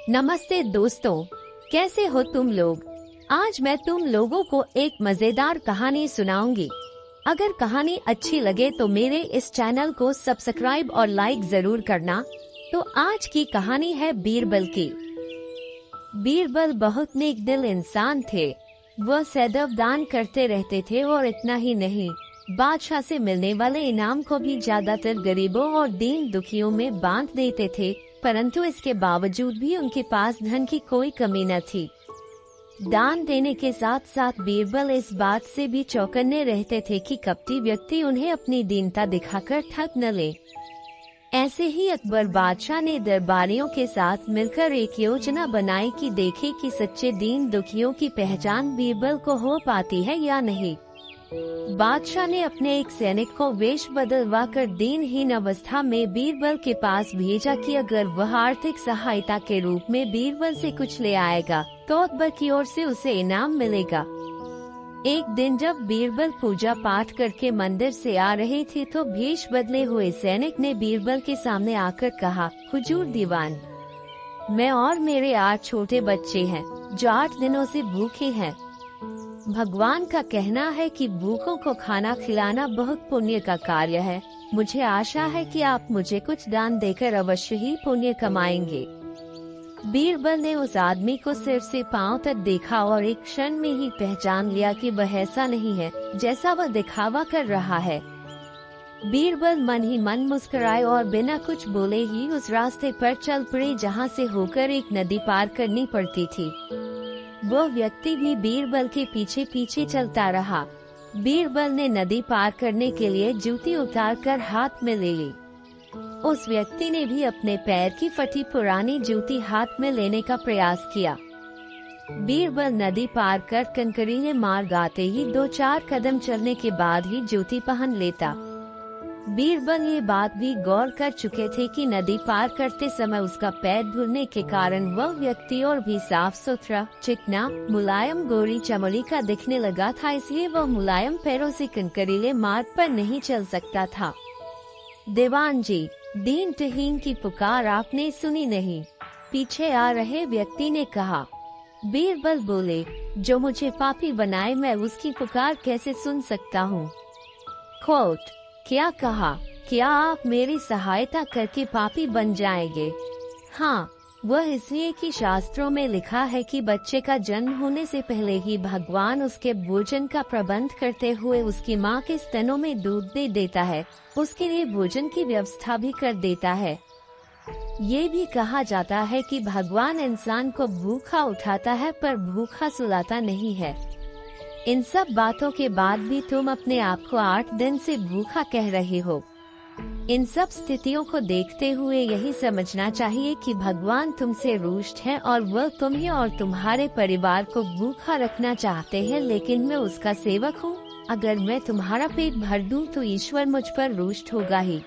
नमस्ते दोस्तों, कैसे हो तुम लोग। आज मैं तुम लोगों को एक मजेदार कहानी सुनाऊंगी। अगर कहानी अच्छी लगे तो मेरे इस चैनल को सब्सक्राइब और लाइक जरूर करना। तो आज की कहानी है बीरबल की। बीरबल बहुत नेक दिल इंसान थे। वह सदैव दान करते रहते थे और इतना ही नहीं, बादशाह से मिलने वाले इनाम को भी ज्यादातर गरीबों और दीन दुखियों में बांट देते थे। परंतु इसके बावजूद भी उनके पास धन की कोई कमी न थी। दान देने के साथ साथ बीरबल इस बात से भी चौकन्ने रहते थे कि कपटी व्यक्ति उन्हें अपनी दीनता दिखाकर ठग न ले। ऐसे ही अकबर बादशाह ने दरबारियों के साथ मिलकर एक योजना बनाई कि देखे कि सच्चे दीन दुखियों की पहचान बीरबल को हो पाती है या नहीं। बादशाह ने अपने एक सैनिक को वेश बदलवा कर दीनहीन अवस्था में बीरबल के पास भेजा कि अगर वह आर्थिक सहायता के रूप में बीरबल से कुछ ले आएगा तो अकबर की ओर से उसे इनाम मिलेगा। एक दिन जब बीरबल पूजा पाठ करके मंदिर से आ रहे थे तो भेष बदले हुए सैनिक ने बीरबल के सामने आकर कहा, हुजूर दीवान, मैं और मेरे 8 छोटे बच्चे हैं जो 8 दिनों से भूखे हैं। भगवान का कहना है कि भूखों को खाना खिलाना बहुत पुण्य का कार्य है। मुझे आशा है कि आप मुझे कुछ दान देकर अवश्य ही पुण्य कमाएंगे। बीरबल ने उस आदमी को सिर से पांव तक देखा और एक क्षण में ही पहचान लिया कि वह ऐसा नहीं है जैसा वह दिखावा कर रहा है। बीरबल मन ही मन मुस्कुराए और बिना कुछ बोले ही उस रास्ते पर चल पड़े जहाँ से होकर एक नदी पार करनी पड़ती थी। वह व्यक्ति भी बीरबल के पीछे पीछे चलता रहा। बीरबल ने नदी पार करने के लिए जूती उतारकर हाथ में ले ली। उस व्यक्ति ने भी अपने पैर की फटी पुरानी जूती हाथ में लेने का प्रयास किया। बीरबल नदी पार कर कंकरीले मार्ग आते ही 2-4 कदम चलने के बाद ही जूती पहन लेता। बीरबल ये बात भी गौर कर चुके थे कि नदी पार करते समय उसका पैर धुलने के कारण वह व्यक्ति और भी साफ सुथरा, चिकना, मुलायम गोरी चमड़ी का दिखने लगा था, इसलिए वह मुलायम पैरों से कंकरीले मार्ग पर नहीं चल सकता था। दीवान जी, दीन तहीन की पुकार आपने सुनी नहीं? पीछे आ रहे व्यक्ति ने कहा। बीरबल बोले, जो मुझे पापी बनाए मैं उसकी पुकार कैसे सुन सकता हूँ। खोट, क्या कहा? क्या आप मेरी सहायता करके पापी बन जाएंगे? हाँ, वह इसलिए कि शास्त्रों में लिखा है कि बच्चे का जन्म होने से पहले ही भगवान उसके भोजन का प्रबंध करते हुए उसकी माँ के स्तनों में दूध दे देता है, उसके लिए भोजन की व्यवस्था भी कर देता है। ये भी कहा जाता है कि भगवान इंसान को भूखा उठाता है पर भूखा सुलाता नहीं है। इन सब बातों के बाद भी तुम अपने आप को 8 दिन से भूखा कह रहे हो। इन सब स्थितियों को देखते हुए यही समझना चाहिए कि भगवान तुमसे रुष्ट है और वह तुम्हें और तुम्हारे परिवार को भूखा रखना चाहते हैं, लेकिन मैं उसका सेवक हूँ। अगर मैं तुम्हारा पेट भर दूँ तो ईश्वर मुझ पर रुष्ट होगा ही।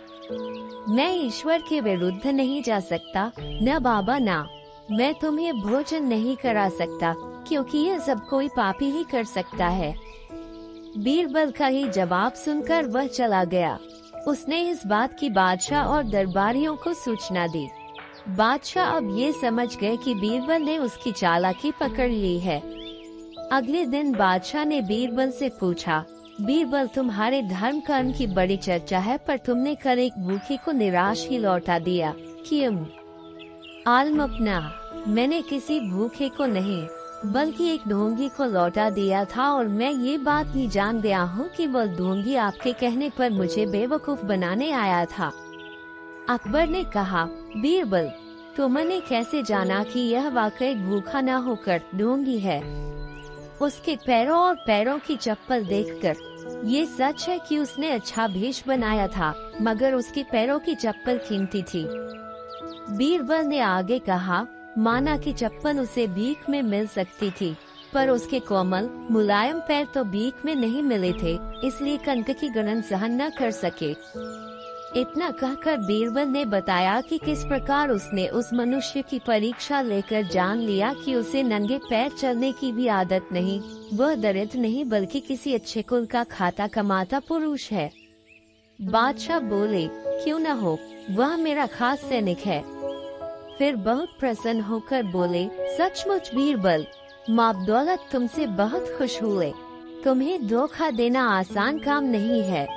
मैं ईश्वर के विरुद्ध नहीं जा सकता, न बाबा ना। मैं तुम्हें भोजन नहीं करा सकता क्योंकि यह सब कोई पापी ही कर सकता है। बीरबल का ही जवाब सुनकर वह चला गया। उसने इस बात की बादशाह और दरबारियों को सूचना दी। बादशाह अब ये समझ गए कि बीरबल ने उसकी चालाकी पकड़ ली है। अगले दिन बादशाह ने बीरबल से पूछा, बीरबल, तुम्हारे धर्म कर्म की बड़ी चर्चा है पर तुमने कल एक भूखे को निराश ही लौटा दिया, क्यों? आलम अपना, मैंने किसी भूखे को नहीं बल्कि एक ढोंगी को लौटा दिया था और मैं ये बात भी जान गया हूँ कि वह ढोंगी आपके कहने पर मुझे बेवकूफ बनाने आया था। अकबर ने कहा, बीरबल, तुमने कैसे जाना कि यह वाकई भूखा न होकर ढोंगी है? उसके पैरों और पैरों की चप्पल देखकर ये सच है कि उसने अच्छा भेष बनाया था, मगर उसके पैरों की चप्पल कीमती थी। बीरबल ने आगे कहा, माना कि चप्पल उसे भीख में मिल सकती थी, पर उसके कोमल मुलायम पैर तो भीख में नहीं मिले थे, इसलिए कंक की गणन सहन न कर सके। इतना कहकर बीरबल ने बताया कि किस प्रकार उसने उस मनुष्य की परीक्षा लेकर जान लिया कि उसे नंगे पैर चलने की भी आदत नहीं, वह दरिद्र नहीं बल्कि किसी अच्छे कुल का खाता कमाता पुरुष है। बादशाह बोले, क्यों न हो, वह मेरा खास सैनिक है। फिर बहुत प्रसन्न होकर बोले, सचमुच बीरबल, माँ दौलत तुमसे बहुत खुश हुए। तुम्हें धोखा देना आसान काम नहीं है।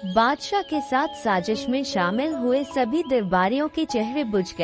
बादशाह के साथ साजिश में शामिल हुए सभी दरबारियों के चेहरे बुझ गए।